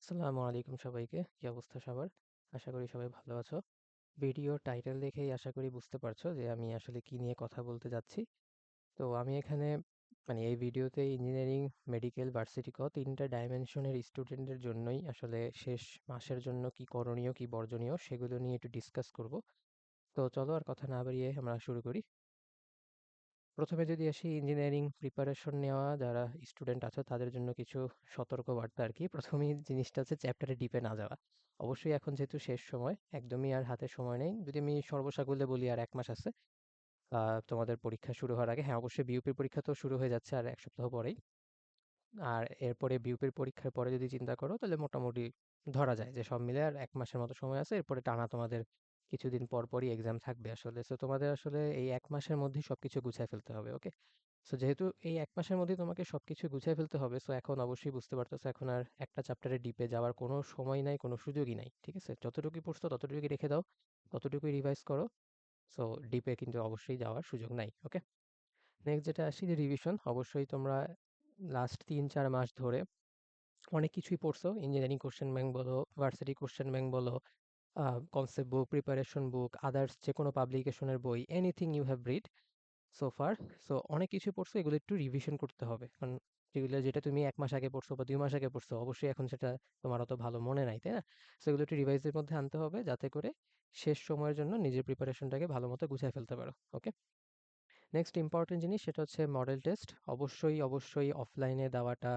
আসসালামু আলাইকুম সবাইকে। কি অবস্থা সবার? আশা করি সবাই ভালো আছো। ভিডিও টাইটেল দেখেই আশা করি বুঝতে পারছো যে আমি আসলে কি নিয়ে কথা বলতে যাচ্ছি। তো আমি এখানে এই ভিডিওতে ইঞ্জিনিয়ারিং, মেডিকেল, ভার্সিটি ৩টা ডাইমেনশনের স্টুডেন্টদের জন্যই আসলে শেষ মাসের জন্য কি করণীয়, কি বর্জনীয় সেগুলো নিয়ে একটু ডিসকাস করব। তো চলো আর কথা না বাড়িয়ে আমরা শুরু করি। প্রথমে যদি আসি ইঞ্জিনিয়ারিং প্রিপারেশন নেওয়া যারা স্টুডেন্ট আছো তাদের জন্য কিছু সতর্কবার্তা আর কি। প্রথমেই জিনিসটা হচ্ছে চ্যাপ্টারে ডিপে না যাওয়া। অবশ্যই এখন যেহেতু শেষ সময়, একদমই আর হাতে সময় নেই। যদি আমি সর্বসাকুল্যে বলি আর ১ মাস আছে তোমাদের পরীক্ষা শুরু হওয়ার আগে। হ্যাঁ, অবশ্যই বিউপির পরীক্ষা তো শুরু হয়ে যাচ্ছে আর ১ সপ্তাহ পরেই। আর এরপরে বিউপির পরীক্ষার পরে যদি চিন্তা করো তাহলে মোটামুটি ধরা যায় যে সব মিলে আর ১ মাসের মতো সময় আছে। এরপরে টানা তোমাদের কিছুদিন পর পরই এক্সাম থাকবে আসলে। সো তোমাদের আসলে এই ১ মাসের মধ্যেই সবকিছু গুছায় ফেলতে হবে। ওকে? সো যেহেতু এই ১ মাসের মধ্যেই তোমাকে সবকিছু গুছায় ফেলতে হবে, সো এখন অবশ্যই বুঝতে পারতেছো এখন আর একটা চ্যাপ্টারে ডিপে যাওয়ার কোনো সময় নাই, কোনো সুযোগই নাই। ঠিক আছে? যতটুকুই পড়ছো ততটুকুই রেখে দাও, ততটুকুই রিভাইজ করো। সো ডিপে কিন্তু অবশ্যই যাওয়ার সুযোগ নাই। ওকে? নেক্সট যেটা আসি যে রিভিশন। অবশ্যই তোমরা লাস্ট ৩-৪ মাস ধরে অনেক কিছুই পড়ছো। ইঞ্জিনিয়ারিং কোশ্চেন ব্যাংক বলো, ভার্সিটি কোশ্চেন ব্যাংক বলো, concept book, preparation book, others যেকোনো পাবলিকেশনের বই, anything you have read so far. So অনেক কিছু পড়ছো, এগুলো একটু রিভিশন করতে হবে। কারণ যেটা তুমি ১ মাস আগে পড়ছো বা ২ মাস আগে পড়ছো, অবশ্যই এখন সেটা তোমার অত ভালো মনে নাই, তাই না? সো এগুলো একটু রিভাইজের মধ্যে আনতে হবে যাতে করে শেষ সময়ের জন্য নিজের প্রিপারেশনটাকে ভালো মতো গুছায় ফেলতে পারো। ওকে? নেক্সট ইম্পর্টেন্ট জিনিস সেটা হচ্ছে মডেল টেস্ট। অবশ্যই অফলাইনে দেওয়াটা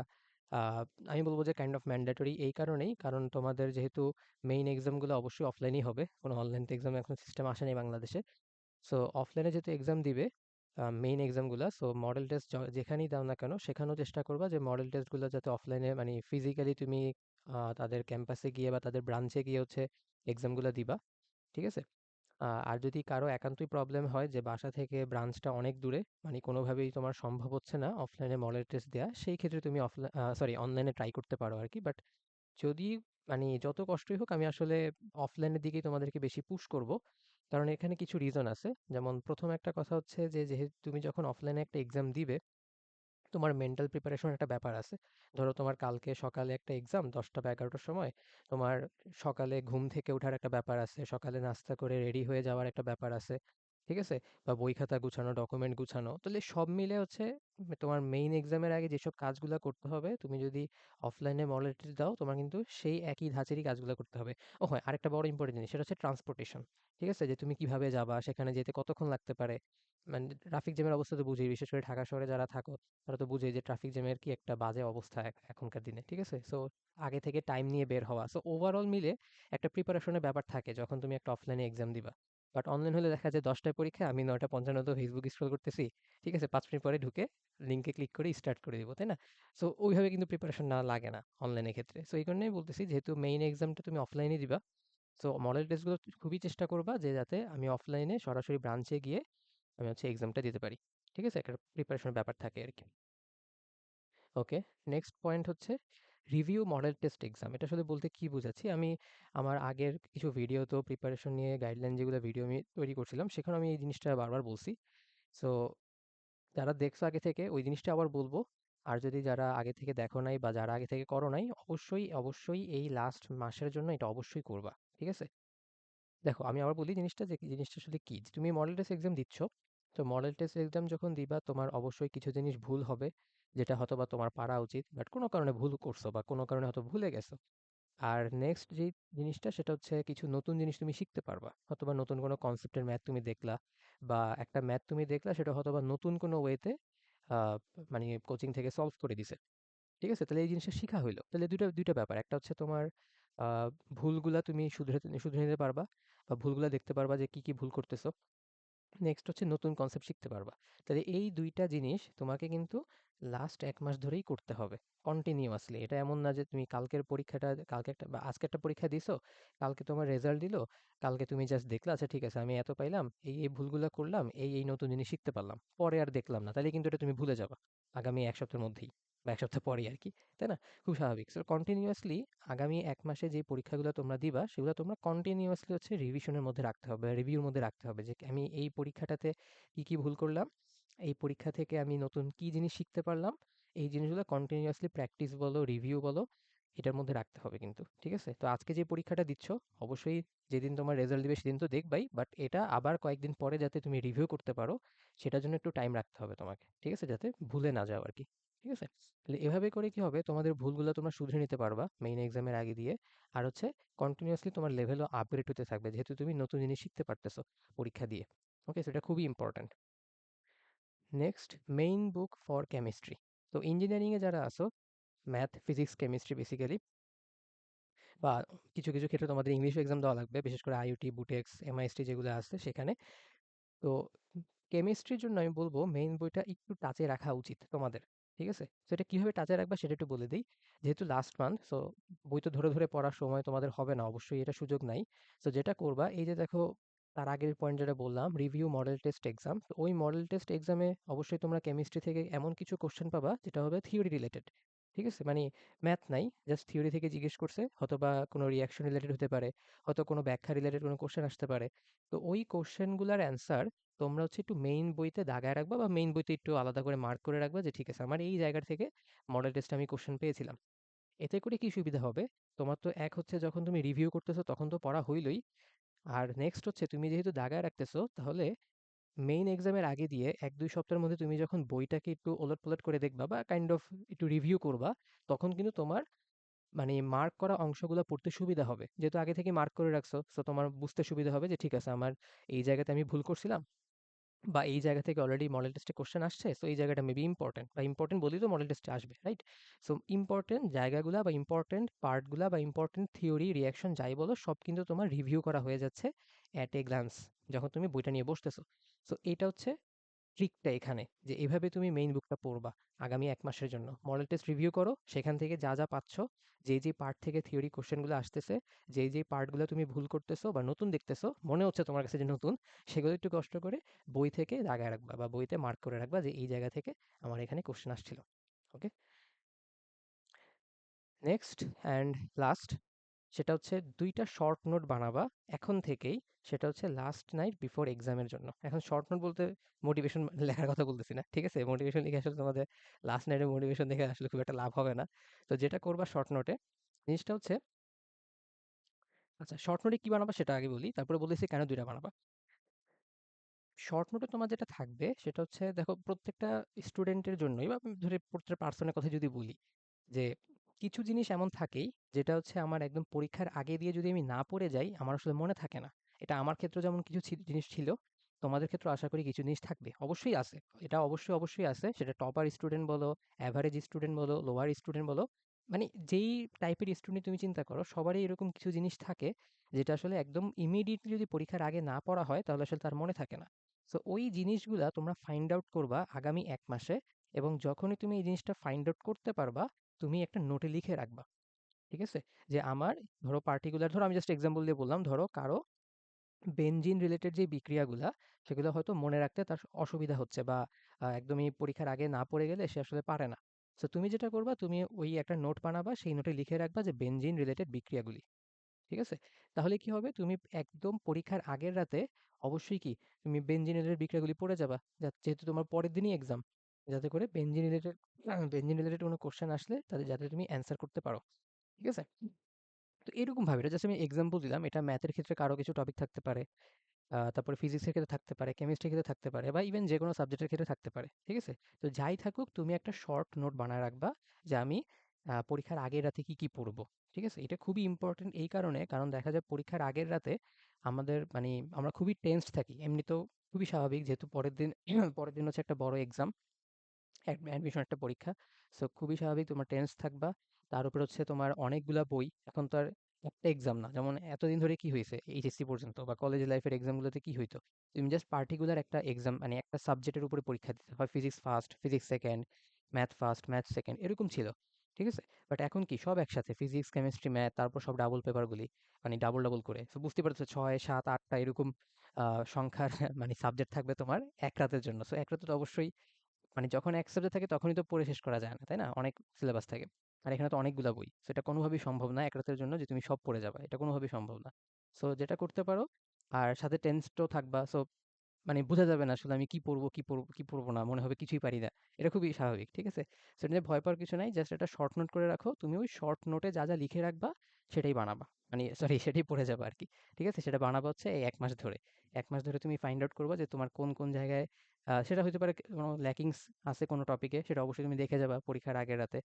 আহ, আমি বলবো যে কাইন্ড অফ ম্যান্ডেটরি এই কারণেই, কারণ তোমাদের যেহেতু মেইন এক্সামগুলো অবশ্যই অফলাইনই হবে, কোনো অনলাইন এক্সাম এখন সিস্টেম আসেনি বাংলাদেশে। সো অফলাইনে যেহেতু এক্সাম দিবে মেইন এক্সামগুলো, সো মডেল টেস্ট যেখানেই দাও না কেন সেখানেও চেষ্টা করবা যে মডেল টেস্টগুলো যাতে অফলাইনে ফিজিক্যালি তুমি তাদের ক্যাম্পাসে গিয়ে বা তাদের ব্রাঞ্চে গিয়ে হচ্ছে এক্সামগুলো দিবা। ঠিক আছে? আর যদি কারো একান্তই প্রবলেম হয় যে বাসা থেকে ব্রাঞ্চটা অনেক দূরে, কোনোভাবেই তোমার সম্ভব হচ্ছে না অফলাইনে মডেল টেস্ট দেওয়া, সেই ক্ষেত্রে তুমি অনলাইনে ট্রাই করতে পারো আর কি। বাট যদি যত কষ্টই হোক আমি আসলে অফলাইনের দিকেই তোমাদেরকে বেশি পুশ করব। কারণ এখানে কিছু রিজন আছে। যেমন প্রথম একটা কথা হচ্ছে যে যেহেতু তুমি যখন অফলাইনে একটা এক্সাম দিবে, তোমার মেন্টাল প্রিপারেশন একটা ব্যাপার আছে। ধরো তোমার কালকে সকালে একটা এক্সাম ১০টা বা ১১টার সময়, তোমার সকালে ঘুম থেকে ওঠার একটা ব্যাপার আছে, সকালে নাস্তা করে রেডি হয়ে যাওয়ার একটা ব্যাপার আছে। ঠিক আছে? বা বই খাতা গুছানো, ডকুমেন্ট গুছানো, তাহলে সব মিলে হচ্ছে তোমার মেইন এক্সামের আগে যেসব কাজগুলো করতে হবে, তুমি যদি অফলাইনে মডেল টেস্ট দাও তোমার কিন্তু সেই একই ধাঁচেরই কাজগুলো করতে হবে। ও হ্যাঁ, আরেকটা বড় ইম্পর্টেন্ট জিনিস সেটা হচ্ছে ট্রান্সপোর্টেশন। ঠিক আছে? যে তুমি কিভাবে যাবা, সেখানে যেতে কতক্ষণ লাগতে পারে। ট্রাফিক জ্যামের অবস্থা তো বুঝি, বিশেষ করে ঢাকা শহরে যারা থাকো তারা তো বুঝে যে ট্রাফিক জ্যামের কি একটা বাজে অবস্থা এখনকার দিনে। ঠিক আছে? সো আগে থেকে টাইম নিয়ে বের হওয়া, সো ওভারঅল মিলে একটা প্রিপারেশনের ব্যাপার থাকে যখন তুমি একটা অফলাইনে এক্সাম দিবা। বাট অনলাইন হলে দেখা যায় ১০টায় পরীক্ষা, আমি ৯টা ৫৫ ফেসবুক স্ক্রল করতেছি। ঠিক আছে? ৫ মিনিট পরে ঢুকে লিঙ্কে ক্লিক করে স্টার্ট করে দিব, তাই না? সো ওইভাবে কিন্তু প্রিপারেশন না লাগে না অনলাইনের ক্ষেত্রে। সো এই কারণেই বলতেছি যেহেতু মেইন এক্সামটা তুমি অফলাইনে দিবা, সো মডেল টেস্টগুলো খুবই চেষ্টা করবা যে যাতে আমি অফলাইনে সরাসরি ব্রাঞ্চে গিয়ে আমি হচ্ছে এক্সামটা দিতে পারি। ঠিক আছে? একটা প্রিপারেশনের ব্যাপার থাকে আর কি। ওকে, নেক্সট পয়েন্ট হচ্ছে রিভিউ মডেল টেস্ট এক্সাম। এটা আসলে বলতে কি বোঝাচ্ছি আমি, আমার আগের কিছু ভিডিও তো প্রিপারেশন নিয়ে গাইডলাইন যেগুলো ভিডিও আমি তৈরি করছিলাম সেখানে আমি এই জিনিসটা বারবার বলছি। সো যারা দেখছো আগে থেকে ওই জিনিসটা আবার বলবো। আর যদি যারা আগে থেকে দেখো নাই বা যারা আগে থেকে করো নাই, অবশ্যই এই লাস্ট মাসের জন্য এটা অবশ্যই করবা। ঠিক আছে? দেখো আমি আবার বলি জিনিসটা, যে জিনিসটা আসলে কি, যে তুমি মডেল টেস্ট এক্সাম দিচ্ছ। তো মডেল টেস্ট এক্সাম যখন দিবা তোমার অবশ্যই কিছু জিনিস ভুল হবে, যেটা হয়তো বা তোমার পারা উচিত বাট কোনো কারণে ভুল করছো বা কোনো কারণে হয়তো ভুলে গেছো। আর নেক্সট যে জিনিসটা সেটা হচ্ছে কিছু নতুন জিনিস তুমি শিখতে পারবা, হয়তোবা নতুন কোনো কনসেপ্টের ম্যাথ তুমি দেখলা, বা একটা ম্যাথ তুমি দেখলা সেটা হয়তোবা নতুন কোনো ওয়েতে কোচিং থেকে সলভ করে দিছে। ঠিক আছে? তাহলে এই জিনিসটা শিখা হইলো। তাহলে দুইটা দুইটা ব্যাপার। একটা হচ্ছে তোমার ভুলগুলা তুমি শুধরে নিতে পারবা, বা ভুলগুলা দেখতে পারবা যে কি ভুল করতেছো। নেক্সট হচ্ছে নতুন কনসেপ্ট শিখতে পারবা। তাহলে এই ২ টা জিনিস তোমাকে কিন্তু লাস্ট ১ মাস ধরেই করতে হবে। কন্টিনিউয়াসলি। এটা এমন না যে তুমি কালকে একটা বা আজকে একটা পরীক্ষা দিছো, কালকে তোমার রেজাল্ট দিলো, কালকে তুমি জাস্ট দেখলা আচ্ছা ঠিক আছে আমি এত পাইলাম, এই ভুলগুলা করলাম, এই নতুন জিনিস শিখতে পারলাম। পরে আর দেখলাম না। তাহলে কিন্তু এটা তুমি ভুলে যাবা। আগামী ১ সপ্তাহের মধ্যেই বা ১ সপ্তাহ পরেই আরকি। তাই না? খুব স্বাভাবিক। সো কন্টিনিউয়াসলি আগামী ১ মাসে যে পরীক্ষাগুলো তোমরা দিবা সেগুলো তোমরা কন্টিনিউয়াসলি হচ্ছে রিভিশনের মধ্যে রাখতে হবে, রিভিউর মধ্যে রাখতে হবে যে আমি এই পরীক্ষাটাতে কি ভুল করলাম, এই পরীক্ষা থেকে আমি নতুন কি জিনিস শিখতে পারলাম। এই জিনিসগুলো কন্টিনিউয়াসলি প্র্যাকটিস বলো, রিভিউ বলো, এটার মধ্যে রাখতে হবে কিন্তু। ঠিক আছে? তো আজকে যে পরীক্ষাটা দিচ্ছ, অবশ্যই যেদিন তোমার রেজাল্ট দিবে সেদিন তো দেখবাই। বাট এটা আবার কয়েকদিন পরে যাতে তুমি রিভিউ করতে পারো, সেটার জন্য একটু টাইম রাখতে হবে তোমাকে। ঠিক আছে? যাতে ভুলে না যাও আরকি। ঠিক আছে? তাহলে এভাবে করে কি হবে, তোমাদের ভুলগুলো তোমরা শুধরে নিতে পারবা মেইন এক্সামের আগে দিয়ে। আর হচ্ছে কন্টিনিউয়াসলি তোমার লেভেলও আপগ্রেড হতে থাকবে, যেহেতু তুমি নতুন জিনিস শিখতে পারতেছো পরীক্ষা দিয়ে। ওকে? সো এটা খুবই important. Next, main book for chemistry. তো ইঞ্জিনিয়ারিংয়ে যারা আছো, ম্যাথ, ফিজিক্স, কেমিস্ট্রি বেসিক্যালি, বা কিছু কিছু ক্ষেত্রে তোমাদের ইংলিশও এক্সাম দেওয়া লাগবে, বিশেষ করে আইইউটি, বুটেক্স, এমআইএসটি যেগুলো আছে সেখানে। তো কেমিস্ট্রির জন্য আমি বলবো মেইন বইটা একটু টাচে রাখা উচিত তোমাদের। ঠিক আছে? তো এটা কিভাবে টাচে রাখবা সেটা একটু বলে দিই। যেহেতু লাস্ট মান্থ, সো বই তো ধরে ধরে পড়ার সময় তোমাদের হবে না, অবশ্যই এটা সুযোগ নাই। তো যেটা করবা, এই যে দেখো, তার আগের পয়েন্ট যেটা বললাম, রিভিউ মডেল টেস্ট এক্সাম, ওই মডেল টেস্ট এক্সামে অবশ্যই তোমরা কেমিস্ট্রি থেকে এমন কিছু কোশ্চেন পাবা যেটা হবে থিওরি রিলেটেড। ঠিক আছে? মানে ম্যাথ নাই, জাস্ট থিওরি থেকে জিজ্ঞেস করছে, হয়তোবা কোনো রিয়াকশন রিলেটেড হতে পারে, হয়তো কোনো ব্যাখ্যা রিলেটেড কোনো কোশ্চেন আসতে পারে। তো ওই কোশ্চেনগুলোর অ্যান্সার তোমরা হচ্ছে একটু মেইন বইতে দাগায় রাখবা, বা মেইন বইতে একটু আলাদা করে মার্ক করে রাখবা যে ঠিক আছে, আমার এই জায়গা থেকে মডেল টেস্টে আমি কোশ্চেন পেয়েছিলাম। এতে করে কি সুবিধা হবে, তোমার তো এক হচ্ছে যখন তুমি রিভিউ করতেছো তখন তো পড়া হইলই, আর নেক্সট হচ্ছে তুমি যেহেতু দাগায় রাখতেছো, তাহলে মেইন এক্সামের আগে দিয়ে 1-2 সপ্তাহের মধ্যে তুমি যখন বইটাকে একটু ওলটপালট করে দেখবা বা কাইন্ড অফ একটু রিভিউ করবা, তখন কিন্তু তোমার মানে মার্ক করা অংশগুলো পড়তে সুবিধা হবে, যেহেতু আগে থেকে মার্ক করে রাখছো। সো তোমার বুঝতে সুবিধা হবে যে ঠিক আছে, আমার এই জায়গাতে আমি ভুল করছিলাম, বা এই জায়গা থেকে অলরেডি মডেল টেস্টে কোশ্চেন আসছে, সো এই জায়গাটা মেবি ইম্পর্টেন্ট, বা ইম্পর্টেন্ট বলেই তো মডেল টেস্টে আসবে, রাইট? সো ইম্পর্টেন্ট জায়গাগুলা বা ইম্পর্টেন্ট পার্টগুলা বা ইম্পর্টেন্ট থিওরি, রিয়াকশন যাই বলো, সব কিন্তু তোমার রিভিউ করা হয়ে যাচ্ছে অ্যাট এ গ্লান্স যখন তুমি বইটা নিয়ে বসতেছো। সো এটা হচ্ছে ট্রিকটা এখানে, যে এভাবে তুমি মেইন বুকটা পড়বা আগামী 1 মাসের জন্য। মডেল টেস্ট রিভিউ করো, সেখান থেকে যা যা পাচ্ছ, যেই পার্ট থেকে থিওরি কোশ্চেনগুলো আসতেছে, যেই পার্টগুলো তুমি ভুল করতেছো বা নতুন দেখতেছো, মনে হচ্ছে তোমার কাছে যে নতুন, সেগুলো একটু কষ্ট করে বই থেকে দাগায় রাখবা বা বইতে মার্ক করে রাখবা যে এই জায়গা থেকে আমার এখানে কোশ্চেন আসছিল। ওকে? নেক্সট অ্যান্ড লাস্ট, সেটা হচ্ছে 2টা শর্ট নোট বানাবা এখন থেকেই। সেটা হচ্ছে লাস্ট নাইট বিফোর এক্সামের জন্য। এখন শর্ট নোট বলতে মোটিভেশন লেখার কথা বলতেছি না, ঠিক আছে? মোটিভেশন লিখে আসলে তোমাদের লাস্ট নাইটের মোটিভেশন দেখে আসলে খুব একটা লাভ হবে না। তো যেটা করবা শর্ট নোটে, জিনিসটা হচ্ছে, আচ্ছা শর্ট নোটে কি বানাবা সেটা আগে বলি, তারপরে বলতেছি কেন 2টা বানাবা। শর্ট নোটে তোমার যেটা থাকবে সেটা হচ্ছে, দেখো প্রত্যেকটা স্টুডেন্টের জন্যই, বা ধরে প্রত্যেকটা পার্সনের কথা যদি বলি, যে কিছু জিনিস এমন থাকেই যেটা হচ্ছে আমার একদম পরীক্ষার আগে দিয়ে যদি আমি না পড়ে যাই, আমার আসলে মনে থাকে না। এটা আমার ক্ষেত্রে যেমন কিছু জিনিস ছিল, তোমাদের ক্ষেত্রে আশা করি কিছু জিনিস থাকবে, অবশ্যই আছে। এটা অবশ্যই অবশ্যই আছে, সেটা টপার স্টুডেন্ট বলো, অ্যাভারেজ স্টুডেন্ট বলো, লোয়ার স্টুডেন্ট বলো, মানে যেই টাইপের স্টুডেন্ট তুমি চিন্তা করো, সবারই এরকম কিছু জিনিস থাকে যেটা আসলে একদম ইমিডিয়েটলি যদি পরীক্ষার আগে না পড়া হয় তাহলে আসলে তার মনে থাকে না। সো ওই জিনিসগুলা তোমরা ফাইন্ড আউট করবা আগামী 1 মাসে, এবং যখনই তুমি এই জিনিসটা ফাইন্ড আউট করতে পারবা, তুমি একটা নোটে লিখে রাখবা। ঠিক আছে? যে আমার, ধরো পার্টিকুলার, ধরো আমি জাস্ট এক্সাম্পল দিয়ে বললাম, ধরো কারো বেনজিন রিলেটেড যে বিক্রিয়াগুলা, সেগুলো হয়তো মনে রাখতে তার অসুবিধা হচ্ছে, বা একদমই পরীক্ষার আগে না পড়ে গেলে সে আসলে পারে না। সো তুমি যেটা করবা, তুমি ওই একটা নোট বানাবা, সেই নোটে লিখে রাখবা যে বেনজিন রিলেটেড বিক্রিয়াগুলি। ঠিক আছে? তাহলে কি হবে, তুমি একদম পরীক্ষার আগের রাতে অবশ্যই কি, তুমি বেনজিন রিলেটেড বিক্রিয়াগুলি পড়ে যাবা, যেহেতু তোমার পরের দিনই এক্সাম, যাতে করে বেনজিন রিলেটেড কোনো কোশ্চেন আসলে তাদের, যাতে তুমি অ্যান্সার করতে পারো। ঠিক আছে? তো এরকম ভাবে, এটা জাস্ট আমি এক্সাম্পল দিলাম। এটা ম্যাথের ক্ষেত্রে কারো কিছু টপিক থাকতে পারে, তারপরে ফিজিক্সের ক্ষেত্রে থাকতে পারে, কেমিস্ট্রির ক্ষেত্রে থাকতে পারে, বা ইভেন যে কোনো সাবজেক্টের ক্ষেত্রে থাকতে পারে। ঠিক আছে? তো যাই থাকুক, তুমি একটা শর্ট নোট বানায় রাখবা যে আমি পরীক্ষার আগের রাতে কি কি পড়বো। ঠিক আছে? এটা খুবই ইম্পর্টেন্ট এই কারণে, কারণ দেখা যায় পরীক্ষার আগের রাতে আমাদের মানে আমরা খুবই টেন্সড থাকি, এমনিতেও খুবই স্বাভাবিক, যেহেতু পরের দিন পরের দিন হচ্ছে একটা বড় এক্সাম, অ্যাডমিশন একটা পরীক্ষা। সো খুবই স্বাভাবিক তোমার টেন্স থাকবা। তার উপর হচ্ছে তোমার অনেকগুলা বই, এখন তো আর একটা এক্সাম না, যেমন এতদিন ধরে কি হয়েছে এইচএসসি পর্যন্ত বা কলেজ লাইফের এক্সামগুলোতে কি হইতো, তুমি জাস্ট পার্টিকুলার একটা এক্সাম, মানে একটা সাবজেক্টের উপরে পরীক্ষা দিতে হয়, physics first, physics second, math first, math second, এরকম ছিল। ঠিক আছে? বাট এখন কি সব একসাথে, ফিজিক্স, কেমিস্ট্রি, ম্যাথ, তারপর সব ডাবল পেপারগুলি, মানে ডাবল ডাবল করে। তো বুঝতে পারছো, 6, 7, 8টা এরকম সংখ্যার মানে সাবজেক্ট থাকবে তোমার এক রাতের জন্য। সো এক রাতে তো অবশ্যই, মানে যখন এক সাবজেক্ট থাকে তখনই তো পড়ে শেষ করা যায় না, তাই না? অনেক সিলেবাস থাকে। আর এখানে তো অনেকগুলা বই। সো এটা কোনোভাবেই সম্ভব না এক রাতের জন্য যে তুমি সব পড়ে যাবা। এটা কোনোভাবেই সম্ভব না। সো যেটা করতে পারো, আর সাথে টেন্সডও থাকবা। সো মানে বোঝা যাবে না আসলে আমি কি পড়বো না। মনে হবে কিছুই পারি না। এটা খুবই স্বাভাবিক। ঠিক আছে? সো এটা নিয়ে ভয় পাওয়ার কিছু নাই। জাস্ট একটা শর্ট নোট করে রাখো। তুমি ওই শর্ট নোটে যা লিখে রাখবা সেটাই বানাবা। মানে সরি সেটাই পড়ে যাবা আরকি। ঠিক আছে? সেটা বানাবা হচ্ছে এই ১ মাস ধরে। ১ মাস ধরে তুমি ফাইন্ড আউট করবা যে তোমার কোন জায়গায় সেটা হইতে পারে কোনো ল্যাকিংস আছে কোনো টপিকে, সেটা অবশ্যই তুমি দেখে যাবা পরীক্ষার আগের রাতে।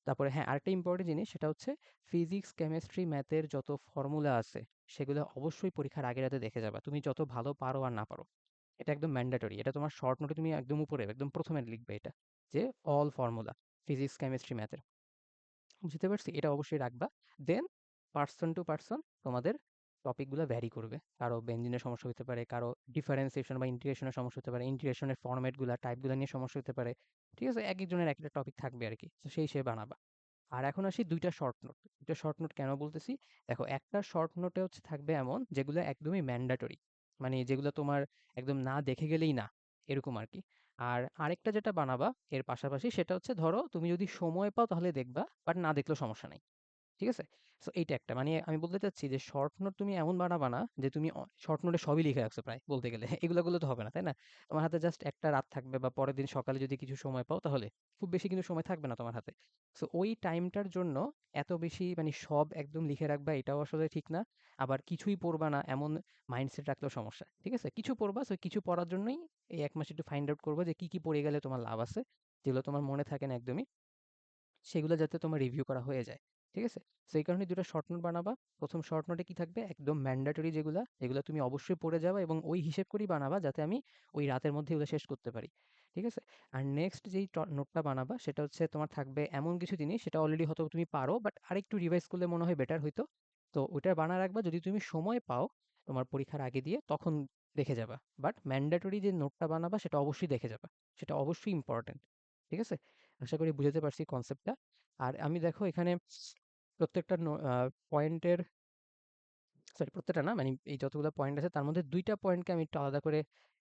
তারপরে হ্যাঁ, আরেকটা ইম্পোর্টেন্ট জিনিস সেটা হচ্ছে ফিজিক্স, কেমিস্ট্রি, ম্যাথের যত ফর্মুলা আছে সেগুলো অবশ্যই পরীক্ষার আগের রাতে দেখে যাবা। তুমি যত ভালো পারো আর না পারো। এটা একদম ম্যান্ডেটরি। এটা তোমার শর্ট নোটে তুমি একদম উপরে একদম ১ম এ লিখবে এটা। যে অল ফর্মুলা ফিজিক্স, কেমিস্ট্রি, ম্যাথের। বুঝতে পারছি? এটা অবশ্যই রাখবা। দেন পারসন টু পারসন তোমাদের টপিকগুলো ভ্যারি করবে। কারো বেঞ্জিনের সমস্যা হতে পারে, কারো ডিফারেন্সিয়েশন বা ইন্টিগ্রেশনের সমস্যা হতে পারে, ইন্টিগ্রেশনের ফরম্যাটগুলা, টাইপগুলা নিয়ে সমস্যা হতে পারে। ঠিক আছে? একেকজনের একেকটা টপিক থাকবে আরকি। তো সেই হিসেবে বানাবা। আর এখন আসি ২ টা শর্ট নোট। ২ টা শর্ট নোট কেন বলতেছি? দেখো একটা শর্ট নোটে হচ্ছে থাকবে এমন যেগুলো একদমই ম্যান্ডেটরি। মানে যেগুলো তোমার একদম না দেখে গেলেই না, এরকম আরকি। আর আরেকটা যেটা বানাবা এর পাশাপাশি সেটা হচ্ছে ধরো তুমি যদি সময় পাও তাহলে দেখবা, বাট না দেখলেও সমস্যা নাই। ঠিক আছে? সো এইটা একটা। মানে আমি বলতে চাচ্ছি যে শর্ট নোট তুমি এমন বানাবা না যে তুমি শর্ট নোটে সবই লিখে রাখছো প্রায় বলতে গেলে। এগুলা করলে তো হবে না, তাই না? তোমার হাতে জাস্ট একটা রাত থাকবে বা পরের দিন সকালে যদি কিছু সময় পাও তাহলে। খুব বেশি কিন্তু সময় থাকবে না তোমার হাতে। সো ওই টাইমটার জন্য এত বেশি মানে সব একদম লিখে রাখবা এটাও আসলে ঠিক না। আবার কিছুই পড়বা না এমন মাইন্ডসেট রাখলেও সমস্যা। ঠিক আছে? কিছু পড়বা, সো কিছু পড়ার জন্যই এই ১ মাস একটু ফাইন্ড আউট করবা যে কি পড়ে গেলে তোমার লাভ আছে। যেগুলো তোমার মনে থাকে না একদমই। সেগুলো যাতে তোমার রিভিউ করা হয়ে যায়। ঠিক আছে? সো এই কারণে ২ টা শর্ট নোট বানাবা। ১ম শর্ট নোটে কি থাকবে? একদম ম্যান্ডেটরি যেগুলা তুমি অবশ্যই পড়ে যাবা এবং ওই হিসেব করেই বানাবা যাতে আমি ওই রাতের মধ্যে এগুলো শেষ করতে পারি। ঠিক আছে? আর নেক্সট যেই নোটটা বানাবা সেটা হচ্ছে তোমার থাকবে এমন কিছু জিনিস সেটা অলরেডি হয়তো তুমি পারো বাট আরেকটু রিভাইজ করলে মনে হয় বেটার হইতো। তো ওইটা বানায় রাখবা যদি তুমি সময় পাও তোমার পরীক্ষার আগে দিয়ে তখন দেখে যাবা। বাট ম্যান্ডেটরি যে নোটটা বানাবা সেটা অবশ্যই দেখে যাবা। সেটা অবশ্যই ইম্পোর্টেন্ট। ঠিক আছে? আশা করি বুঝাতে পারছি কনসেপ্টটা। আর আমি দেখো এখানে প্রত্যেকটা পয়েন্টের সরি প্রত্যেকটা না মানে এই যতগুলো পয়েন্ট আছে তার মধ্যে ২ টা পয়েন্টকে আমি একটু আলাদা করে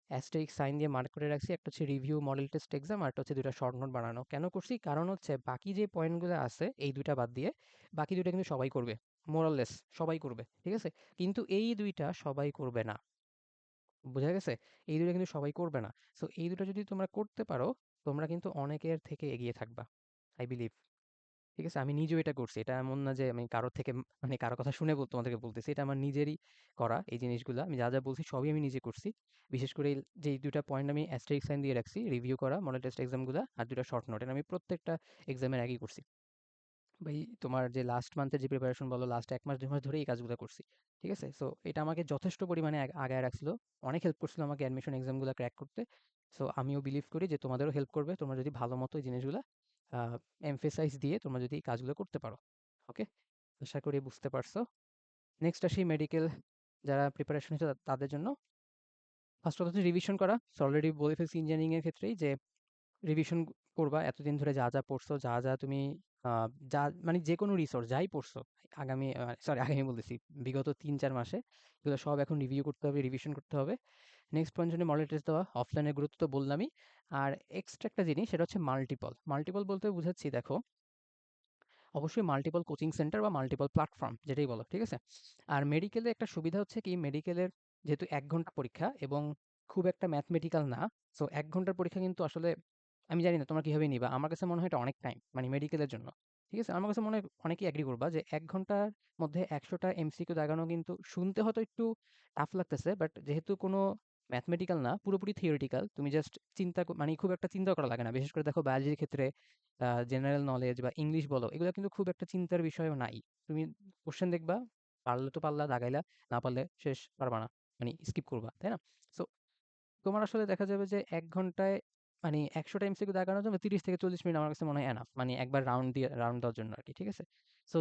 অ্যাস্টেরিস্ক সাইন দিয়ে মার্ক করে রাখছি। একটা হচ্ছে রিভিউ মডেল টেস্ট এক্সাম, আরেকটা হচ্ছে ২ টা শর্ট নোট বানানো। কেন করছি? কারণ হচ্ছে বাকি যে পয়েন্টগুলো আছে এই ২ টা বাদ দিয়ে বাকি ২ টা কিন্তু সবাই করবে। মোর অর লেস সবাই করবে। ঠিক আছে? কিন্তু এই ২ টা সবাই করবে না। বোঝা গেছে? এই ২ টা কিন্তু সবাই করবে না। সো এই ২ টা যদি তোমরা করতে পারো, তোমরা কিন্তু অনেকের থেকে এগিয়ে থাকবা। I believe. ঠিক আছে? আমি নিজেও এটা করছি। এটা এমন না যে আমি কারো থেকে মানে কারো কথা শুনে তোমাদেরকে বলতেছি। এটা আমার নিজেরই করা এই জিনিসগুলা। আমি যা বলছি সবই আমি নিজে করছি। বিশেষ করে যেই ২ টা পয়েন্ট আমি অ্যাস্টেরিস্ক সাইন দিয়ে রাখছি, রিভিউ করা, মডেল টেস্ট এক্সামগুলা আর ২ টা শর্ট নোট। এটা আমি প্রত্যেকটা এক্সামের আগেই করছি। ভাই তোমার যে লাস্ট মান্থের যে প্রিপারেশন বলো, লাস্ট ১ মাস ২ মাস ধরে এই কাজগুলো করছি। ঠিক আছে? সো এটা আমাকে যথেষ্ট পরিমাণে আগায় রাখছিল। অনেক হেল্প করছিল আমাকে অ্যাডমিশন এক্সামগুলো ক্র্যাক করতে। সো আমিও বিলিভ করি যে তোমাদেরও হেল্প করবে। তোমরা যদি ভালো মতো এই জিনিসগুলা আ এমফেসাইজ দিয়ে তোমরা যদি এই কাজগুলো করতে পারো। ওকে? আশা করি বুঝতে পারছো। নেক্সট আসি মেডিকেল যারা প্রিপারেশন নিচ্ছে তাদের জন্য। ফার্স্ট কথা হচ্ছে রিভিশন করা। সো অলরেডি বলে ফেলছি ইঞ্জিনিয়ারিং এর ক্ষেত্রেই যে রিভিশন করবা এতদিন ধরে যা পড়ছো, যা তুমি যা মানে যেকোনো রিসোর্স যাই পড়ছো আগামী আগামী বলতেছি বিগত ৩-৪ মাসে এগুলো সব এখন রিভিউ করতে হবে, রিভিশন করতে হবে। নেক্সট পয়েন্ট হচ্ছে মডেল টেস্ট দেওয়া। অফলাইনের গুরুত্ব তো বললামই। আর এক্সট্রা একটা জিনিস সেটা হচ্ছে মাল্টিপল। মাল্টিপল বলতে বুঝাচ্ছি দেখো অবশ্যই মাল্টিপল কোচিং সেন্টার বা মাল্টিপল প্ল্যাটফর্ম যেটাই বলো, ঠিক আছে? আর মেডিকেলে একটা সুবিধা হচ্ছে কি মেডিকেলের যেহেতু ১ ঘন্টা পরীক্ষা এবং খুব একটা ম্যাথমেটিক্যাল না, সো ১ ঘন্টার পরীক্ষা কিন্তু আসলে আমি জানি না তোমরা কিভাবে নিবা। আমার কাছে মনে হয় এটা অনেক টাইম মানে মেডিকেলের জন্য। ঠিক আছে? আমার কাছে মনে হয় অনেকেই এগ্রি করবা যে ১ ঘন্টার মধ্যে ১০০ টা এমসিকিউ দাগানো কিন্তু শুনতে হয়তো একটু টাফ লাগতেছে। বাট যেহেতু কোনো ম্যাথমেটিক্যাল না, পুরোপুরি থিওরিটিক্যাল, তুমি জাস্ট মানে খুব একটা চিন্তা করা লাগে না। বিশেষ করে দেখো বায়োলজির ক্ষেত্রে জেনারেল নলেজ বা ইংলিশ বলো, এগুলো কিন্তু খুব একটা চিন্তার বিষয়ও নাই। তুমি কোশ্চেন দেখবা, পারলে তো পারলা, দাগাইলা, না পারলে শেষ, পারবা না। মানে স্কিপ করবা, তাই না? সো তোমার আসলে দেখা যাবে যে ১ ঘন্টায় মানে ১০০ টা এমসিকিউ দাগানোর জন্য ৩০ থেকে ৪০ মিনিট আমার কাছে মনে হয় এনাফ। মানে একবার রাউন্ড দেওয়ার জন্য আরকি। ঠিক আছে? সো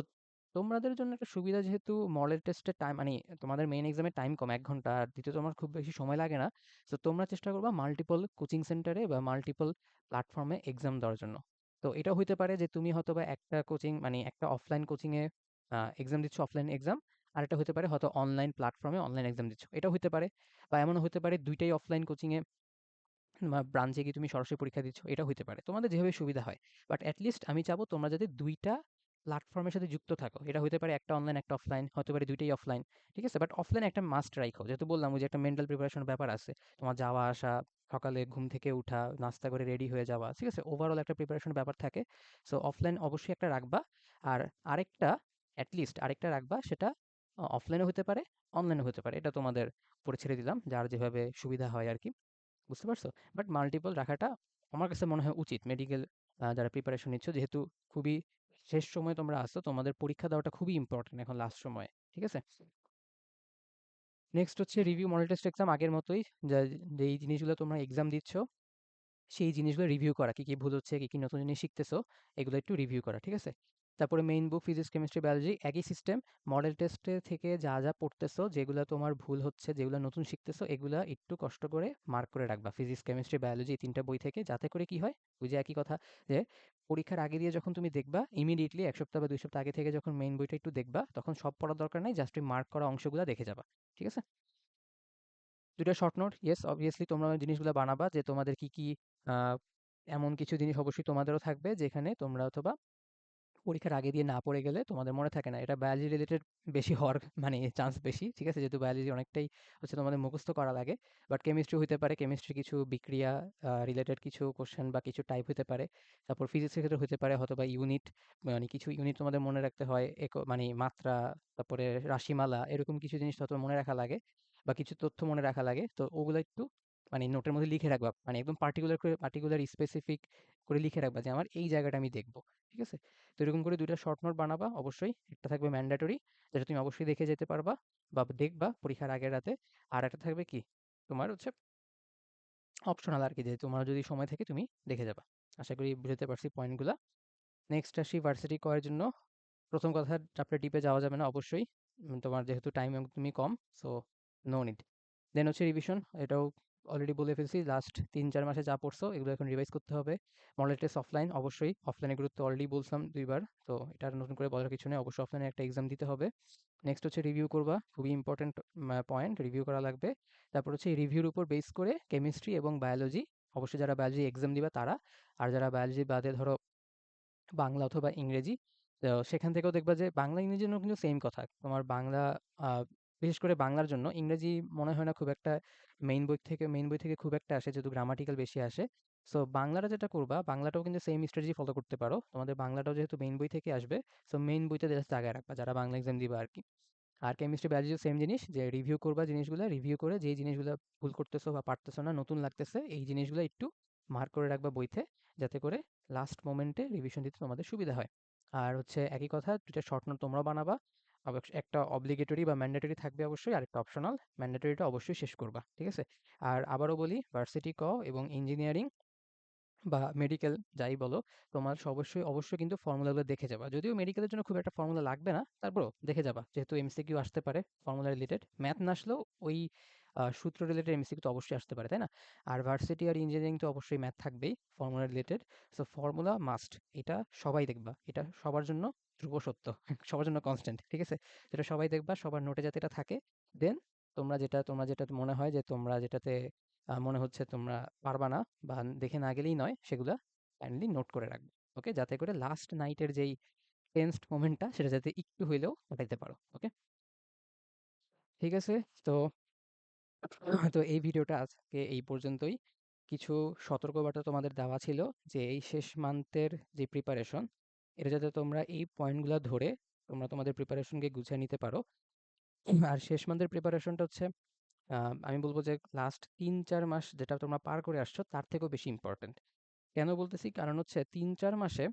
তোমাদের জন্য একটা সুবিধা যেহেতু মডেল টেস্টের টাইম মানে তোমাদের মেইন এক্সামের টাইম কম ১ ঘন্টা। আর দ্বিতীয়ত তোমার খুব বেশি সময় লাগে না। সো তোমরা চেষ্টা করবা মাল্টিপল কোচিং সেন্টারে বা মাল্টিপল প্ল্যাটফর্মে এক্সাম দেওয়ার জন্য। তো এটাও হইতে পারে যে তুমি হয়তোবা একটা কোচিং মানে একটা অফলাইন কোচিং এ এক্সাম দিচ্ছ, অফলাইন এক্সাম। আরেকটা হইতে পারে হয়তো অনলাইন প্ল্যাটফর্মে অনলাইন এক্সাম দিচ্ছ। এটাও হইতে পারে। বা এমনও হইতে পারে ২ টাই অফলাইন কোচিং এ বা ব্রাঞ্চে গিয়ে তুমি সরাসরি পরীক্ষা দিচ্ছ। এটাও হইতে পারে। তোমাদের যেভাবে সুবিধা হয়। বাট এট লিস্ট আমি চাবো তোমরা যাতে ২ টা প্ল্যাটফর্মের সাথে যুক্ত থাকো। এটা হইতে পারে একটা অনলাইন, একটা অফলাইন, হতে পারে ২ টাই অফলাইন। ঠিক আছে? বাট অফলাইন একটা মাস্ট রাইখো। যেহেতু বললাম ওই যে একটা মেন্টাল প্রিপারেশন ব্যাপার আছে। তোমার যাওয়া আসা, সকালে ঘুম থেকে উঠা, নাস্তা করে রেডি হয়ে যাওয়া। ঠিক আছে? ওভারঅল একটা প্রিপারেশন ব্যাপার থাকে। সো অফলাইন অবশ্যই একটা রাখবা। আর আরেকটা লিস্ট আরেকটা রাখবা, সেটা অফলাইনও হতে পারে, অনলাইনও হতে পারে। এটা তোমাদের উপরে ছেড়ে দিলাম, যার যেভাবে সুবিধা হয় আরকি। বুঝতে পারছো? বাট মাল্টিপল রাখাটা আমার কাছে মনে হয় উচিত। মেডিকেল যারা প্রিপারেশন নিচ্ছ, যেহেতু খুবই শেষ সময়ে তোমরা আছো, তোমাদের পরীক্ষা দেওয়াটা খুবই ইম্পর্টেন্ট এখন লাস্ট সময়ে। ঠিক আছে? নেক্সট হচ্ছে রিভিউ মডেল টেস্ট এক্সাম, আগের মতোই যেই জিনিসগুলো তোমরা এক্সাম দিচ্ছ সেই জিনিসগুলো রিভিউ করা, কি কি ভুল হচ্ছে, কি কি নতুন জিনিস শিখতেছো, এগুলো একটু রিভিউ করা। ঠিক আছে? তারপরে main book physics chemistry biology একই সিস্টেম। মডেল টেস্টে থেকে যা যা পড়তেছো, যেগুলো তোমার ভুল হচ্ছে, যেগুলো নতুন শিখতেছো, এগুলা একটু কষ্ট করে মার্ক করে রাখবা ফিজিক্স কেমিস্ট্রি বায়োলজি এই ৩টা বই থেকে, যাতে করে কি হয়, ওই যে একই কথা, যে পরীক্ষার আগে দিয়ে যখন তুমি দেখবা, ইমিডিয়েটলি ১ সপ্তাহ বা ২ সপ্তাহ আগে থেকে যখন মেইন বইটা একটু দেখবা, তখন সব পড়ার দরকার নাই, জাস্ট ওই মার্ক করা অংশগুলো দেখে যাবা। ঠিক আছে? ২টা শর্ট নোট, ইয়েস অবভিয়াসলি তোমরা ওই জিনিসগুলো বানাবা, যে তোমাদের কি কি আহ, এমন কিছু জিনিস অবশ্যই তোমাদেরও থাকবে যেখানে তোমরা অথবা পরীক্ষার আগে দিয়ে না পড়ে গেলে তোমাদের মনে থাকে না। এটা বায়োলজি রিলেটেড বেশি হওয়ার মানে চান্স বেশি। ঠিক আছে? যেহেতু বায়োলজি অনেকটাই হচ্ছে তোমাদের মুখস্থ করা লাগে। বাট কেমিস্ট্রি হইতে পারে, কেমিস্ট্রি কিছু বিক্রিয়া রিলেটেড কিছু কোশ্চেন বা কিছু টাইপ হতে পারে। তারপর ফিজিক্সের ক্ষেত্রে হতে পারে হয়তো বা ইউনিট, মানে কিছু ইউনিট তোমাদের মনে রাখতে হয়, মানে মাত্রা, তারপরে রাশিমালা, এরকম কিছু জিনিস হয়তো মনে রাখা লাগে, বা কিছু তথ্য মনে রাখা লাগে। তো ওগুলো একটু মানে নোটের মধ্যে লিখে রাখবা, মানে একদম পার্টিকুলার স্পেসিফিক করে লিখে রাখবা, যে আমার এই জায়গাটা আমি দেখবো। ঠিক আছে? তো এরকম করে ২টা শর্ট নোট বানাবা অবশ্যই। একটা থাকবে ম্যান্ডেটরি, যেটা তুমি অবশ্যই দেখে যেতে পারবা বা দেখবা পরীক্ষার আগের রাতে। আর একটা থাকবে কি, তোমার হচ্ছে অপশনাল আরকি, যে তোমার যদি সময় থাকে তুমি দেখে যাবা। আশা করি বুঝাতে পারছি পয়েন্টগুলা। নেক্সট আসি ভার্সিটি করার জন্য। প্রথম কথা, চ্যাপ্টার ডিপে যাওয়া যাবে না অবশ্যই। তোমার যেহেতু টাইম একদমই কম, সো নো নিড। দেন হচ্ছে রিভিশন, এটাও অলরেডি বলে ফেলছি। লাস্ট ৩-৪ মাসে যা পড়ছো এগুলো এখন রিভাইজ করতে হবে। মডেল টেস্ট অফলাইন অবশ্যই, অফলাইনের গুরুত্ব অলরেডি বলছিলাম ২ বার। তো এটা আর নতুন করে বলার কিছু নেই, অবশ্যই অফলাইনে একটা এক্সাম দিতে হবে। নেক্সট হচ্ছে রিভিউ করবা, খুবই ইম্পর্টেন্ট পয়েন্ট, রিভিউ করা লাগবে। তারপর হচ্ছে এই রিভিউর উপর বেস করে কেমিস্ট্রি এবং বায়োলজি, অবশ্যই যারা বায়োলজি এক্সাম দিবা তারা, আর যারা বায়োলজি বাদে ধরো বাংলা অথবা ইংরেজি, তো সেখান থেকেও দেখবা যে বাংলা ইংরেজির জন্য কিন্তু সেম কথা। তোমার বাংলা বিশেষ করে বাংলার জন্য, ইংরেজি মনে হয় না খুব একটা মেইন বই থেকে খুব একটা আসে, যেহেতু গ্রামাটিক্যাল বেশি আসে। সো বাংলাটা যেটা করবা, বাংলাটাও কিন্তু সেম স্ট্র্যাটেজি ফলো করতে পারো। তোমাদের বাংলাটাও যেহেতু মেইন বই থেকে আসবে, সো মেইন বইতে জাস্ট জায়গায় রাখবা যারা বাংলা এক্সাম দিবা আর কি। আর কেমিস্ট্রি বায়োলজিও সেম জিনিস, যে রিভিউ করবা জিনিসগুলো, রিভিউ করে যেই জিনিসগুলো ভুল করতেছো বা পারতেছো না, নতুন লাগতেছে, এই জিনিসগুলো একটু মার্ক করে রাখবা বইতে, যাতে করে লাস্ট মোমেন্টে রিভিশন দিতে তোমাদের সুবিধা হয়। আর হচ্ছে একই কথা, 2টা শর্ট নোট তোমরা বানাবা। একটা অব্লিগেটরি বা ম্যান্ডেটরি থাকবে অবশ্যই, আর একটা অপশনাল। ম্যান্ডেটরিটা অবশ্যই শেষ করবা। ঠিক আছে? আর আবারও বলি, ভার্সিটি এবং ইঞ্জিনিয়ারিং বা মেডিকেল যাই বলো, তোমার অবশ্যই কিন্তু ফর্মুলাগুলো দেখে যাবা। যদিও মেডিকেলের জন্য খুব একটা ফর্মুলা লাগবে না, তারপরেও দেখে যাবা, যেহেতু এমসিকিউ আসতে পারে ফর্মুলা রিলেটেড। ম্যাথ না আসলেও ওই সূত্র রিলেটেড এমসিকিউ তো অবশ্যই আসতে পারে, তাই না? আর ভার্সিটি আর ইঞ্জিনিয়ারিং তো অবশ্যই ম্যাথ থাকবেই formula related. So formula must, এটা সবাই দেখবা, এটা সবার জন্য ধ্রুব সত্য, সবার জন্য কনস্ট্যান্ট। ঠিক আছে? যেটা সবাই দেখবা, সবার নোটে যাতে এটা থাকে। দেন তোমরা যেটা মনে হয় যে তোমরা যেটাতে মনে হচ্ছে তোমরা পারবা না বা দেখে না গেলেই নয়, সেগুলা কাইন্ডলি নোট করে রাখবে। ওকে? যাতে করে লাস্ট নাইটের যেই টেন্সড মোমেন্টটা, সেটা যাতে একটু হইলেও কাটাইতে পারো। ওকে? ঠিক আছে? তো তো এই ভিডিওটা আজকে এই পর্যন্তই। কিছু সতর্কবার্তা তোমাদের দেওয়া ছিল, যে এই শেষ মান্থের যে প্রিপারেশন, এটা যাতে তোমরা এই পয়েন্টগুলা ধরে তোমরা তোমাদের প্রিপারেশনকে গুছিয়ে নিতে পারো। আর শেষ মান্থের প্রিপারেশনটা হচ্ছে, আমি বলব যে লাস্ট ৩-৪ মাস যেটা তোমরা পার করে আসছো, তার থেকেও বেশি ইম্পর্টেন্ট। কেন বলতেছি? কারণ হচ্ছে ৩-৪ মাসে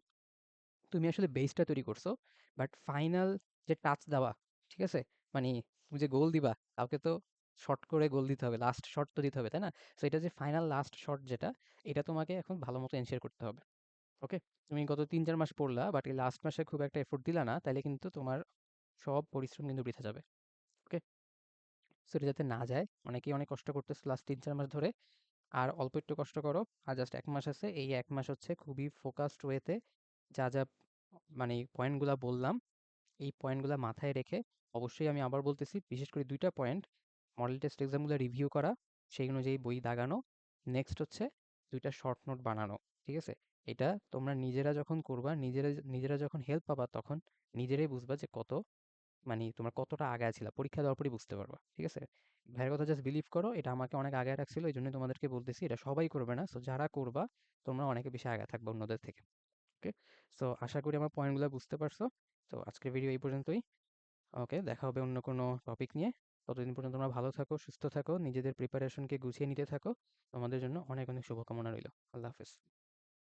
তুমি আসলে বেসটা তৈরি করছো, বাট ফাইনাল যে টাচ দেওয়া, ঠিক আছে? মানে তুমি যে গোল দিবা, কাউকে তো শর্ট করে গোল দিতে হবে, লাস্ট শট তো দিতে হবে, তাই না? সো এটা যে ফাইনাল লাস্ট শট যেটা, এটা তোমাকে এখন ভালো মতো এনশিওর করতে হবে। ওকে? তুমি গত ৩-৪ মাস পড়লা, বাট এই লাস্ট মাসে খুব একটা এফোর্ট দিলা না, তাইলে কিন্তু তোমার সব পরিশ্রম কিন্তু বৃথা যাবে। ওকে? সো এটা যাতে না যায়, অনেকেই অনেক কষ্ট করতেছে লাস্ট ৩-৪ মাস ধরে। আর অল্প একটু কষ্ট করো, আর জাস্ট ১ মাস আছে, এই ১ মাস হচ্ছে খুবই ফোকাসড ওয়েতে যা যা মানে পয়েন্টগুলা বললাম, এই পয়েন্টগুলা মাথায় রেখে, অবশ্যই আমি আবার বলতেছি, বিশেষ করে ২টা পয়েন্ট, মডেল টেস্ট এক্সামগুলো রিভিউ করা, সেই অনুযায়ী বই দাগানো, নেক্সট হচ্ছে ২টা শর্ট নোট বানানো। ঠিক আছে? এটা তোমরা নিজেরা যখন করবা, নিজেরা নিজেরা যখন হেল্প পাবা, তখন নিজেরাই বুঝবা যে তোমরা কতটা আগায় ছিলা। পরীক্ষা দেওয়ার পরই বুঝতে পারবা। ঠিক আছে? ভাইয়ের কথা জাস্ট বিলিভ করো। এটা আমাকে অনেক আগায় রাখছিল। এইজন্যই তোমাদেরকে বলতেছি। এটা সবাই করবে না। সো যারা করবা, তোমরা অনেক বেশি আগায় থাকবা অন্যদের থেকে। ওকে? সো আশা করি আমার পয়েন্টগুলো বুঝতে পারছো। তো আজকের ভিডিও এই পর্যন্তই। ওকে, দেখা হবে অন্য কোনো টপিক নিয়ে। ততদিন পর্যন্ত তোমরা ভালো থাকো, সুস্থ থাকো, নিজেদের প্রিপারেশনকে গুছিয়ে নিতে থাকো। তোমাদের জন্য অনেক অনেক শুভকামনা রইল। আল্লাহ হাফেজ।